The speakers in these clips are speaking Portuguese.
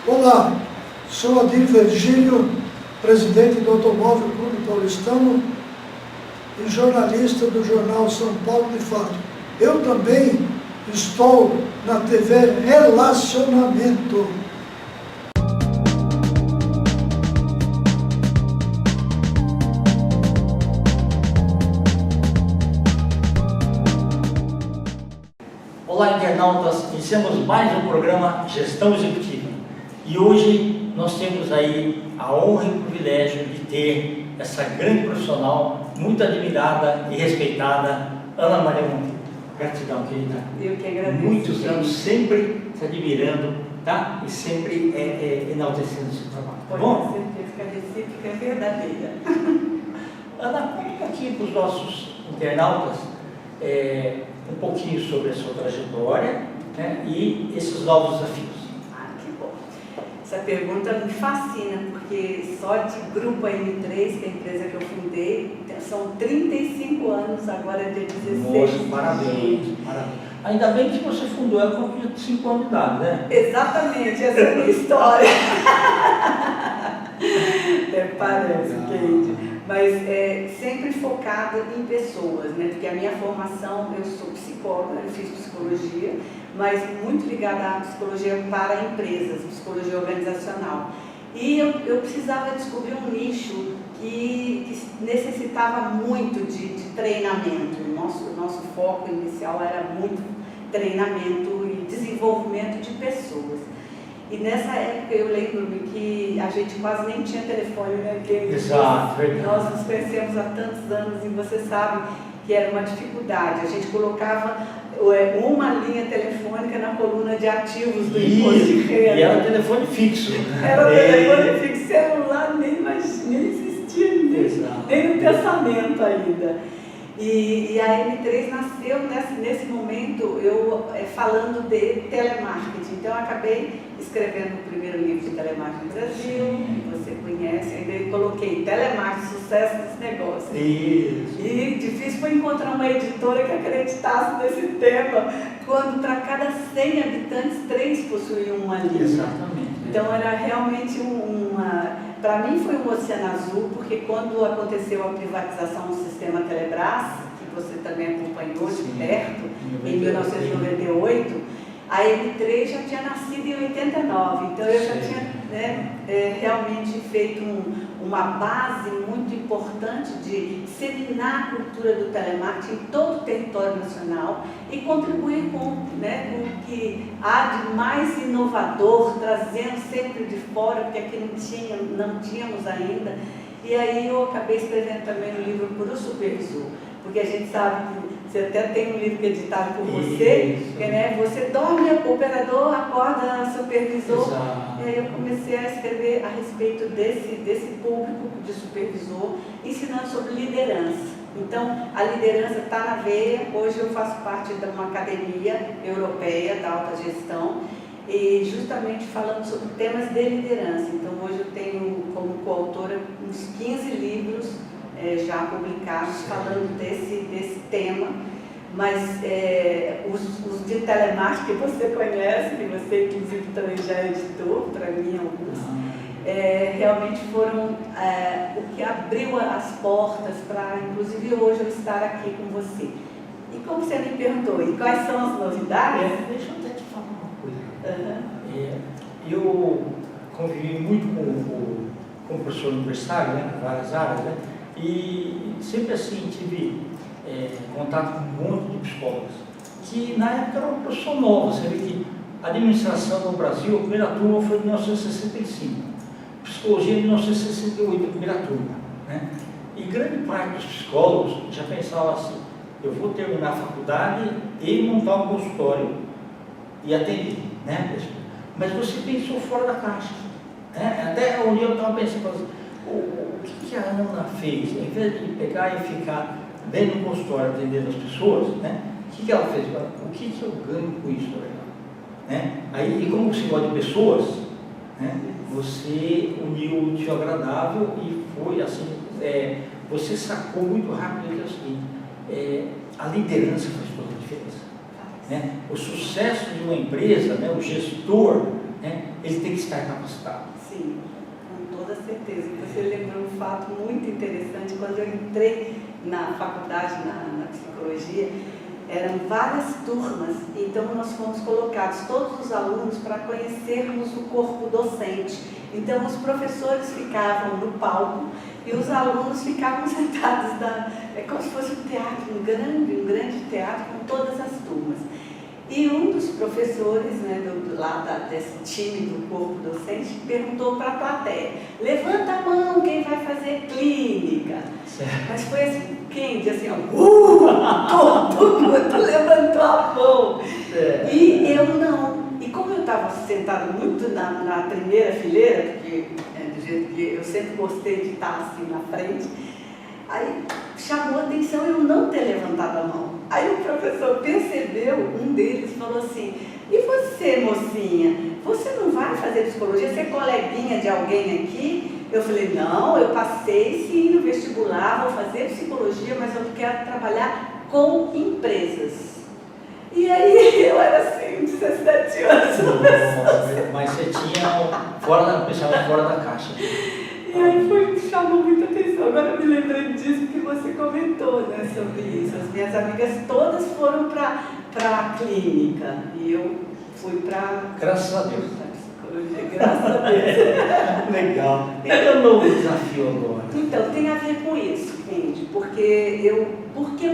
Olá, sou Adir Virgílio, presidente do Automóvel Clube Paulistano e jornalista do jornal São Paulo de Fato. Eu também estou na TV Relacionamento. Olá, internautas, iniciamos mais um programa Gestão Executiva e hoje nós temos aí a honra e o privilégio de ter essa grande profissional, muito admirada e respeitada, Ana Maria Monteiro. Gratidão, querida. Eu que agradeço. Muitos anos sempre te admirando, tá? E sempre enaltecendo o seu trabalho, tá bom? Com certeza que a recíproca é verdadeira. Ana, conta aqui para os nossos internautas um pouquinho sobre a sua trajetória, né, e esses novos desafios. Ah, que bom. Essa pergunta me fascina, porque só de Grupo AM3, que é a empresa que eu fundei, são 35 anos, agora é dia 16. Nossa, parabéns, parabéns. Ainda bem que você fundou ela com 5 anos de idade, né? Exatamente, essa é a minha história. Parece, Keide. Mas sempre focada em pessoas, né? Porque a minha formação, eu sou psicóloga, eu fiz psicologia, mas muito ligada à psicologia para empresas, psicologia organizacional. E eu precisava descobrir um nicho que necessitava muito de treinamento. O nosso foco inicial era muito treinamento e desenvolvimento de pessoas. E nessa época eu lembro-me que a gente quase nem tinha telefone, né? Exato, verdade. Nós nos conhecemos há tantos anos e você sabe que era uma dificuldade. A gente colocava uma linha telefônica na coluna de ativos do imposto de renda. E era telefone fixo. Era telefone fixo, celular nem existia, nem no pensamento ainda. E a M3 nasceu nesse momento falando de telemarketing. Então eu acabei escrevendo o primeiro livro de telemarketing no Brasil, que você conhece, ainda eu coloquei telemarketing, sucesso dos negócios. Isso. E difícil foi encontrar uma editora que acreditasse nesse tema, quando para cada 100 habitantes, 3 possuíam uma linha. Exatamente. Então era realmente para mim foi um oceano azul, porque quando aconteceu a privatização do sistema Telebrás, que você também acompanhou de perto, em 1998, a M3 já tinha nascido em 89, então eu já tinha realmente feito uma base muito importante de disseminar a cultura do telemarketing em todo o território nacional e contribuir com o que há de mais inovador, trazendo sempre de fora, porque aqui não tínhamos ainda. E aí eu acabei escrevendo também um livro para o supervisor, porque a gente sabe que você até tem um livro editado por você, que, você dorme, o operador acorda, supervisor. Exato. E aí eu comecei a escrever a respeito desse público de supervisor, ensinando sobre liderança. Então, a liderança está na veia. Hoje eu faço parte de uma academia europeia da alta gestão, e justamente falando sobre temas de liderança. Então, hoje eu tenho como coautora uns 15 livros já publicados falando desse tema, mas os de telemarketing que você conhece, que você inclusive também já editou, para mim alguns, realmente foram o que abriu as portas para, inclusive hoje, eu estar aqui com você. E como você me perguntou, e quais são as novidades? Deixa eu até te falar uma coisa. Eu convivi muito com o professor universitário, né, em várias áreas, né, e sempre assim tive contato com um monte de psicólogos, que na época era uma profissão nova. Você vê que a administração no Brasil, a primeira turma foi em 1965, psicologia em 1968, a primeira turma, né? E grande parte dos psicólogos já pensavam assim: eu vou terminar a faculdade e montar um consultório e atender, né? Mas você pensou fora da caixa, né? Até onde eu estava pensando assim, o que a Ana fez? Em vez de pegar e ficar dentro do consultório atendendo as pessoas, né? O que ela fez? O que eu ganho com isso, né? Aí, e como você gosta de pessoas, né? Você uniu o útil ao agradável e foi assim, você sacou muito rápido que é o seguinte: a liderança faz toda a diferença, né? O sucesso de uma empresa, né? O gestor, né? ele tem que estar capacitado. Sim, com toda certeza. Você lembrou um fato muito interessante. Quando eu entrei na faculdade, na psicologia, eram várias turmas, então nós fomos colocados, todos os alunos, para conhecermos o corpo docente. Então os professores ficavam no palco e os alunos ficavam sentados, como se fosse um teatro, um grande teatro com todas as turmas. E um dos professores, né, desse time do corpo docente, perguntou para a plateia: levanta a mão quem vai fazer clínica. Certo. Mas foi assim, quente, assim, todo mundo levantou a mão. Certo. E eu não. E como eu estava sentada muito na primeira fileira, porque do jeito que eu sempre gostei de estar assim na frente, aí chamou a atenção eu não ter levantado a mão. Aí o professor percebeu, um deles falou assim: e você, mocinha, você não vai fazer psicologia? Você é coleguinha de alguém aqui? Eu falei: não, eu passei sim no vestibular, vou fazer psicologia, mas eu quero trabalhar com empresas. E aí eu era assim, 17 anos. Mas você tinha pensamento fora da caixa. E aí chamou muita atenção. Agora eu me lembrei disso que você comentou, né, sobre isso. As minhas amigas todas foram para a clínica e eu fui para... Graças a Deus. Psicologia, graças a Deus. Legal. E o novo desafio agora? Então, tem a ver com isso, gente, porque eu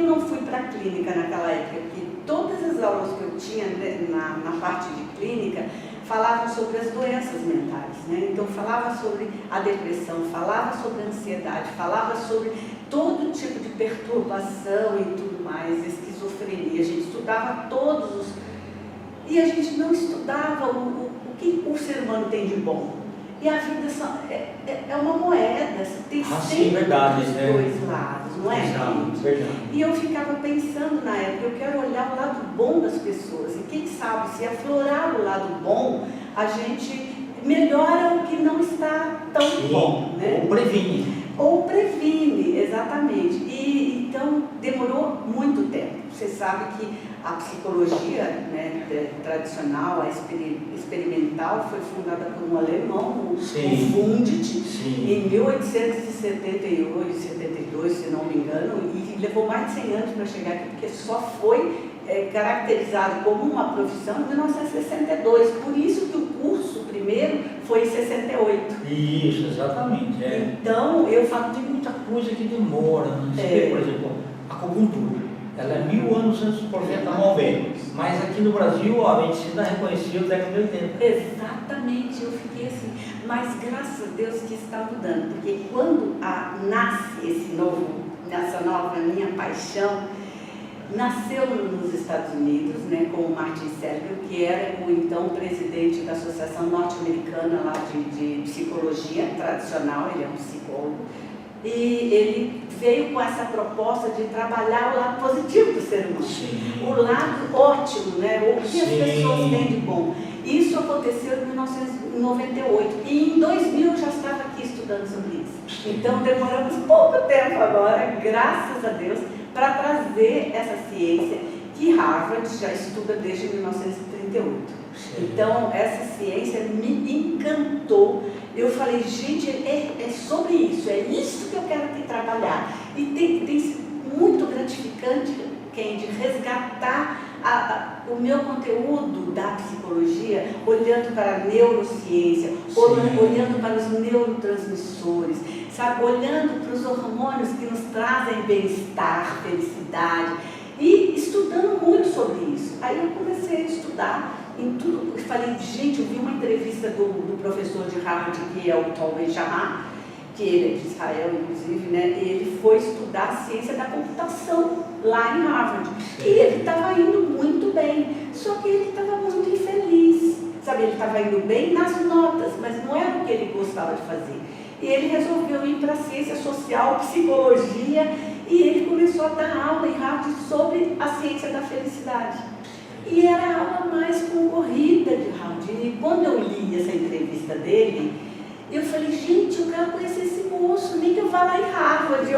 não fui para a clínica naquela época? Porque todas as aulas que eu tinha, né, na parte de clínica falavam sobre as doenças mentais, né? Então falava sobre a depressão, falava sobre a ansiedade, falava sobre todo tipo de perturbação e tudo mais, esquizofrenia. A gente estudava todos os... E a gente não estudava o que o ser humano tem de bom. E a vida é uma moeda, tem sempre os dois lados, não é? Exato, verdade. E eu ficava pensando na época, eu quero olhar o lado bom das pessoas. E quem sabe, se aflorar o lado bom, a gente melhora o que não está tão bom, né? Ou previne, exatamente. E então demorou muito tempo. Você sabe que a psicologia, né, tradicional, a experimental, foi fundada por um alemão, o Wundt, em 1878, 72, se não me engano, e levou mais de 100 anos para chegar aqui, porque só foi caracterizado como uma profissão em 1962. Por isso que o curso primeiro foi em 68. Isso, exatamente. Então, eu falo de muita coisa que demora. Né? Por exemplo, a acupuntura. Ela é 1000 anos antes do projeto Malbem. Mas aqui no Brasil, a medicina reconheceu na década de 80. Exatamente, eu fiquei assim. Mas graças a Deus que está mudando. Porque quando nasce essa nova minha paixão, nasceu nos Estados Unidos, né, com o Martin Seligman, que era o então presidente da Associação Norte-Americana lá de Psicologia Tradicional, ele é um psicólogo, e ele veio com essa proposta de trabalhar o lado positivo do ser humano. Sim. O lado ótimo, né, o que as pessoas têm de bom. Isso aconteceu em 1998 e em 2000 eu já estava aqui estudando sobre isso. Então demoramos pouco tempo agora, graças a Deus, para trazer essa ciência que Harvard já estuda desde 1938. Então, essa ciência me encantou. Eu falei, gente, é sobre isso, é isso que eu quero aqui trabalhar. E tem sido muito gratificante, de resgatar o meu conteúdo da psicologia, olhando para a neurociência, olhando para os neurotransmissores, sabe? Olhando para os hormônios que nos trazem bem-estar, felicidade, e estudando muito sobre isso. Aí eu comecei a estudar em tudo. Eu falei, gente, eu vi uma entrevista do professor de Harvard, que é o Tal Ben-Shahar, que ele é de Israel, inclusive, né? Ele foi estudar a ciência da computação lá em Harvard. E ele estava indo muito bem, só que ele estava muito infeliz. Sabe, ele estava indo bem nas notas, mas não era o que ele gostava de fazer. E ele resolveu ir para a ciência social, psicologia, e ele começou a dar aula em Harvard sobre a ciência da felicidade. E era a aula mais concorrida de Harvard. E quando eu li essa entrevista dele, eu falei, gente, eu quero conhecer esse moço, nem que eu vá lá em Harvard.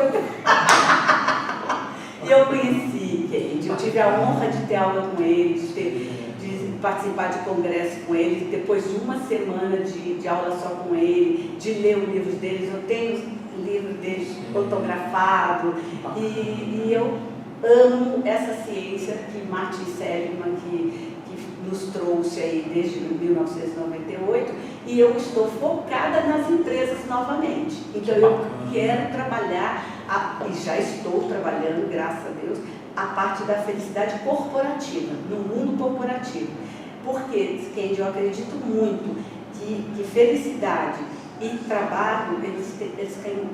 E eu conheci, gente. Eu tive a honra de ter aula com ele, participar de congresso com eles, depois de uma semana de aula só com ele, de ler os livros deles. Eu tenho o livro deles autografado, e eu amo essa ciência que Martin Seligman, que nos trouxe aí desde 1998, e eu estou focada nas empresas novamente. Então eu quero trabalhar, e já estou trabalhando, graças a Deus, a parte da felicidade corporativa, no mundo corporativo. Porque, Kendi, eu acredito muito que felicidade e trabalho, eles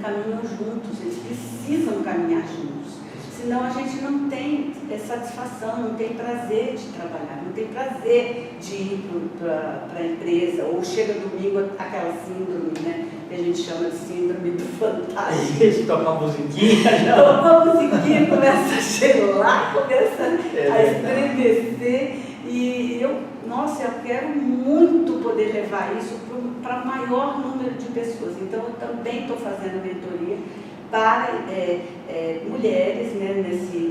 caminham juntos, eles precisam caminhar juntos. Senão a gente não tem satisfação, não tem prazer de trabalhar, não tem prazer de ir para a empresa, ou chega domingo aquela síndrome, né, que a gente chama de síndrome do fantasma. Isso, toca uma musiquinha. Toca uma musiquinha, começa a gelar, começa a estremecer, e nossa, eu quero muito poder levar isso para o maior número de pessoas. Então eu também estou fazendo mentoria para mulheres, né,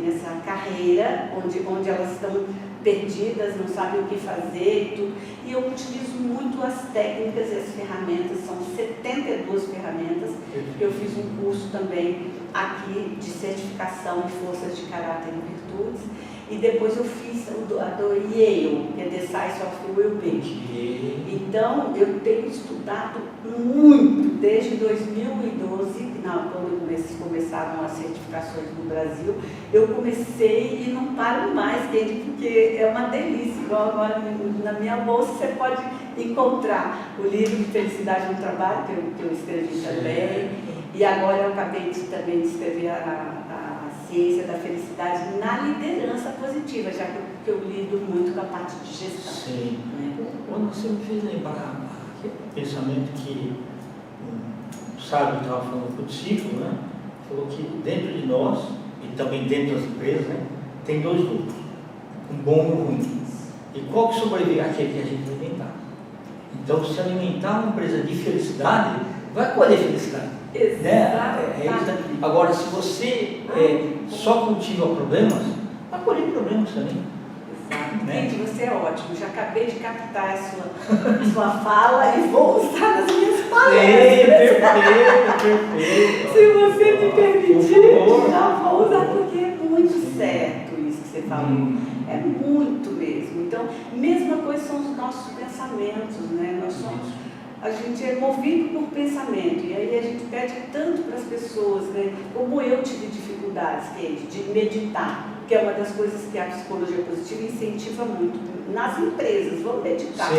nessa carreira onde elas estão perdidas, não sabem o que fazer e tudo. E eu utilizo muito as técnicas e as ferramentas, são 72 ferramentas. Eu fiz um curso também aqui de certificação de forças de caráter e virtudes. E depois eu fiz a do Yale, que é The Science of Well-Being. Então, eu tenho estudado muito, desde 2012, quando começaram as certificações no Brasil, eu comecei e não paro mais, porque é uma delícia. Igual agora na minha bolsa você pode encontrar o livro de Felicidade no Trabalho, que eu escrevi também, e agora eu acabei também de escrever a ciência da felicidade na liderança positiva, já que eu lido muito com a parte de gestão. Sim. Né? Quando você me fez lembrar aquele pensamento que um sábio estava falando com o discípulo, né? Falou que dentro de nós, e também dentro das empresas, né, tem dois grupos, um bom e um ruim. E qual que sobrevive? Aquele que a gente alimentar. Então, se alimentar uma empresa de felicidade, vai colher felicidade. Né? Agora, se você só cultiva problemas, vai colher problemas também. Exato. Né? Gente, você é ótimo. Já acabei de captar a sua fala e vou usar nas minhas palestras. Perfeito. Se você me permitir, já vou usar, porque é muito certo isso que você falou. É muito mesmo. Então, mesma coisa são os nossos pensamentos, né? A gente é movido por pensamento, e aí a gente pede tanto para as pessoas, né? Como eu tive dificuldades, Kendi, de meditar, que é uma das coisas que a psicologia positiva incentiva muito nas empresas. Vamos meditar,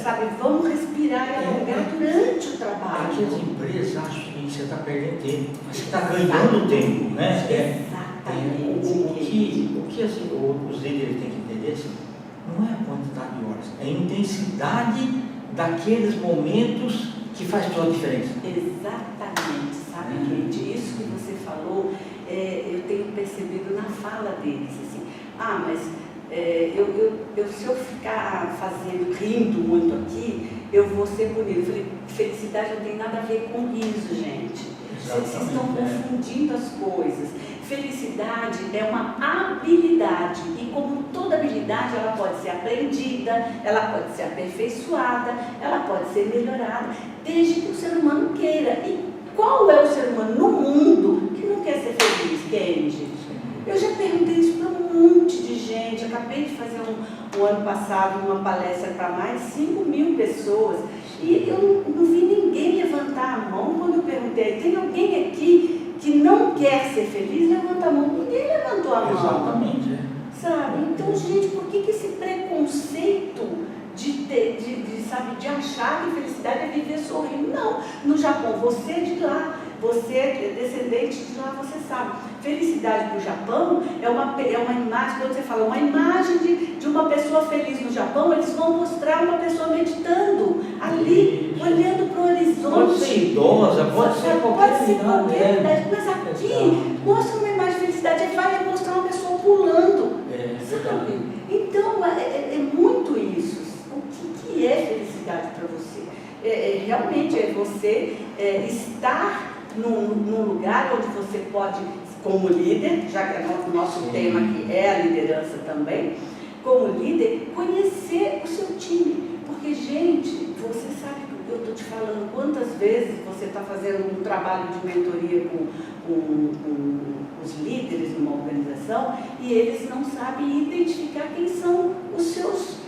sabe? Vamos respirar e alongar durante o trabalho. Aqui as empresas acham que você está perdendo tempo, mas você está ganhando tempo, né? Exatamente. O que os líderes têm que entender assim, não é a quantidade de horas, é a intensidade daqueles momentos que faz toda a diferença. Exatamente, sabe, Kendi? Isso que você falou, eu tenho percebido na fala deles, assim, mas se eu ficar rindo muito aqui, eu vou ser punido. Eu falei, felicidade não tem nada a ver com riso, gente. Vocês estão confundindo as coisas. Felicidade é uma habilidade, e como toda habilidade, ela pode ser aprendida, ela pode ser aperfeiçoada, ela pode ser melhorada, desde que o ser humano queira. E qual é o ser humano no mundo que não quer ser feliz, Kendi? Eu já perguntei isso para um monte de gente. Acabei de fazer um ano passado uma palestra para mais de 5.000 pessoas, e eu não vi ninguém levantar a mão quando eu perguntei, tem alguém aqui que não quer ser feliz? Levanta a mão. Ninguém levantou a mão. Exatamente. Sabe? Então, gente, por que esse preconceito de achar que felicidade é viver sorrindo? Não. No Japão, você é de lá, você é descendente de lá, você sabe. Felicidade para o Japão é uma imagem, quando você fala uma imagem de uma pessoa feliz no Japão, eles vão mostrar uma pessoa meditando ali, olhando para o horizonte. Pode ser idosa, pode ser qualquer idade, mas aqui mostra uma imagem de felicidade, aí vai mostrar uma pessoa pulando. Sabe? Então, é muito isso. O que é felicidade para você? Realmente é você estar num lugar onde você pode, como líder, já que o nosso tema aqui é a liderança também, como líder, conhecer o seu time. Porque, gente, você sabe que eu estou te falando quantas vezes você está fazendo um trabalho de mentoria com os líderes numa organização e eles não sabem identificar quem são os seus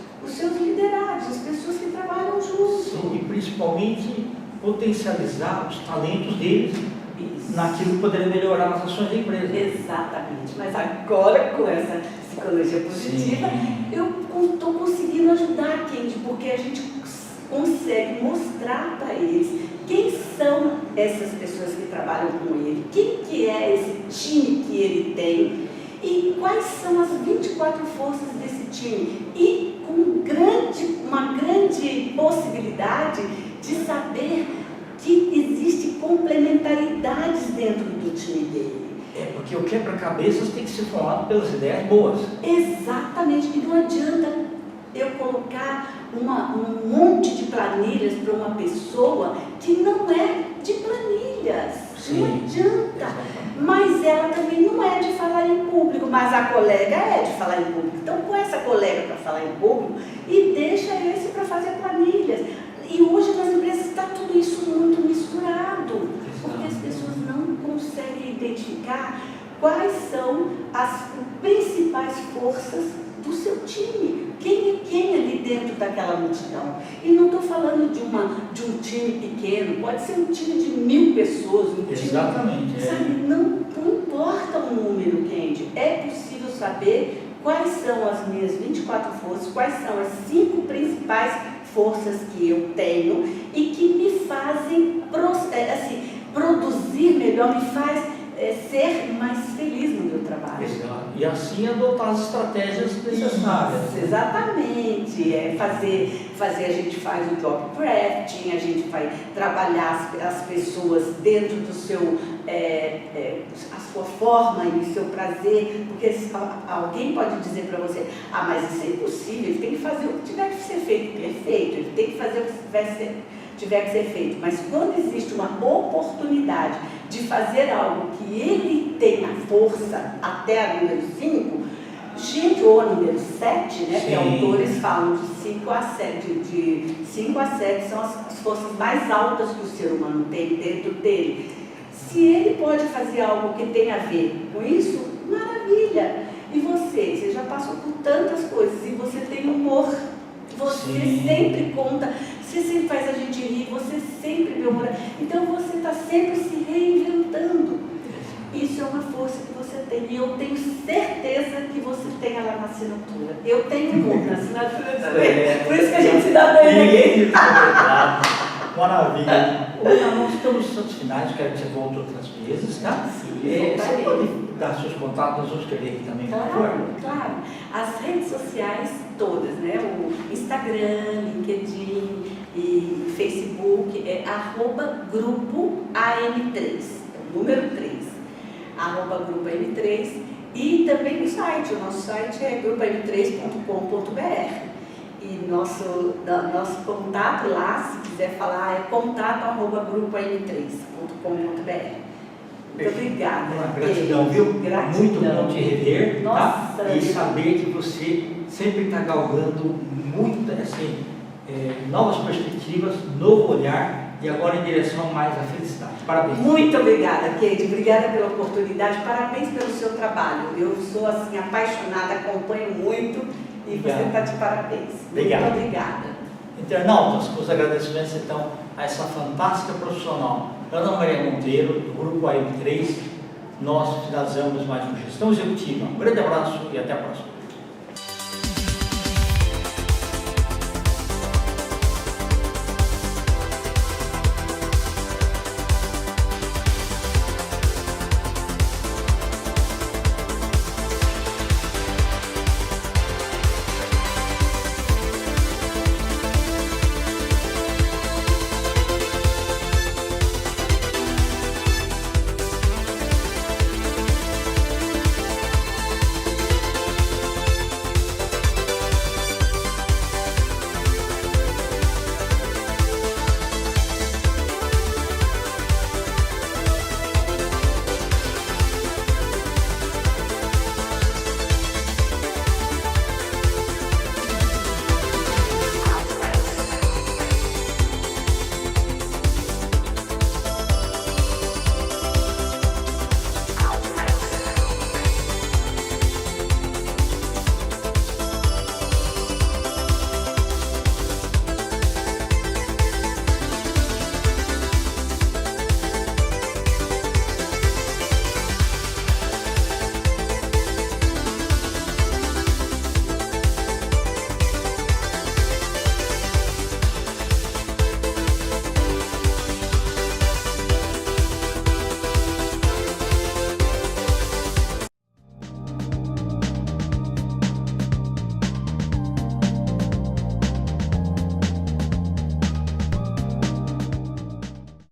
liderados, as pessoas que trabalham juntos. Sim, e principalmente potencializar os talentos deles. Isso. Naquilo que poderia melhorar as ações da empresa. Exatamente, mas agora com essa psicologia positiva, sim, eu estou conseguindo ajudar, Kendi, porque a gente consegue mostrar para eles quem são essas pessoas que trabalham com ele, quem que é esse time que ele tem e quais são as 24 forças desse time e com uma grande possibilidade de saber que existe complementaridades dentro do time dele. É, porque o quebra-cabeças tem que ser formado pelas ideias boas. Exatamente, e não adianta eu colocar um monte de planilhas para uma pessoa que não é de planilhas. Sim, não adianta. Exatamente. Mas ela também não é de falar em público, mas a colega é de falar em público. Então, põe essa colega para falar em público e deixa esse para fazer planilhas. E hoje nas empresas está tudo isso muito misturado, porque as pessoas não conseguem identificar quais são as principais forças do seu time. Quem é quem ali dentro daquela multidão? E não estou falando de um time pequeno, pode ser um time de 1000 pessoas. Exatamente. Time, sabe? Não importa o número, Kendi. É possível saber quais são as minhas 24 forças, quais são as 5 principais forças que eu tenho e que me fazem produzir melhor, me faz ser mais feliz no meu trabalho. Exato. E assim adotar as estratégias necessárias. Isso, exatamente. A gente faz o job crafting, a gente vai trabalhar as pessoas dentro do seu, a sua forma e o seu prazer, porque alguém pode dizer para você, mas isso é impossível, ele tem que fazer o que tiver que ser feito perfeito, ele tem que fazer o que tiver que ser feito, mas quando existe uma oportunidade de fazer algo que ele tem a força até a número 5, gente, ou a número 7, né, que autores falam de 5 a 7, de 5 a 7 são as forças mais altas que o ser humano tem dentro dele. Se ele pode fazer algo que tem a ver com isso, maravilha. E você já passou por tantas coisas e você tem humor, você sempre conta, você sempre faz a gente rir, você sempre memora. Então você está sempre se reinventando. Isso é uma força que você tem. E eu tenho certeza que você tem ela na assinatura. Eu tenho humor na assinatura também. Por isso que a gente se dá bem. Maravilha. Olha, nós estamos nos Santos Finais, quero que você volte outras vezes, tá? Sim, você pode dar seus contatos, nós vamos escrever aqui também, por favor? Claro. As redes sociais todas, né? O Instagram, LinkedIn e Facebook é @grupo AM3, o número 3, @grupo AM3 e também o site, o nosso site é grupoam3.com.br. E nosso contato lá, se quiser falar, é contato@grupoam3.com.br. Muito obrigada. Gratidão, viu? Gratidão. Muito bom te rever. Nossa, tá? E saber que você sempre está galgando muito, assim, novas perspectivas, novo olhar e agora em direção mais à felicidade. Parabéns. Muito obrigada, Kendi. Obrigada pela oportunidade. Parabéns pelo seu trabalho. Eu sou assim apaixonada, acompanho muito. E você está de parabéns. Obrigado. Muito obrigada. Internautas, os agradecimentos então a essa fantástica profissional, Ana Maria Monteiro, do Grupo AM3. Nós finalizamos mais uma Gestão Executiva. Um grande abraço e até a próxima.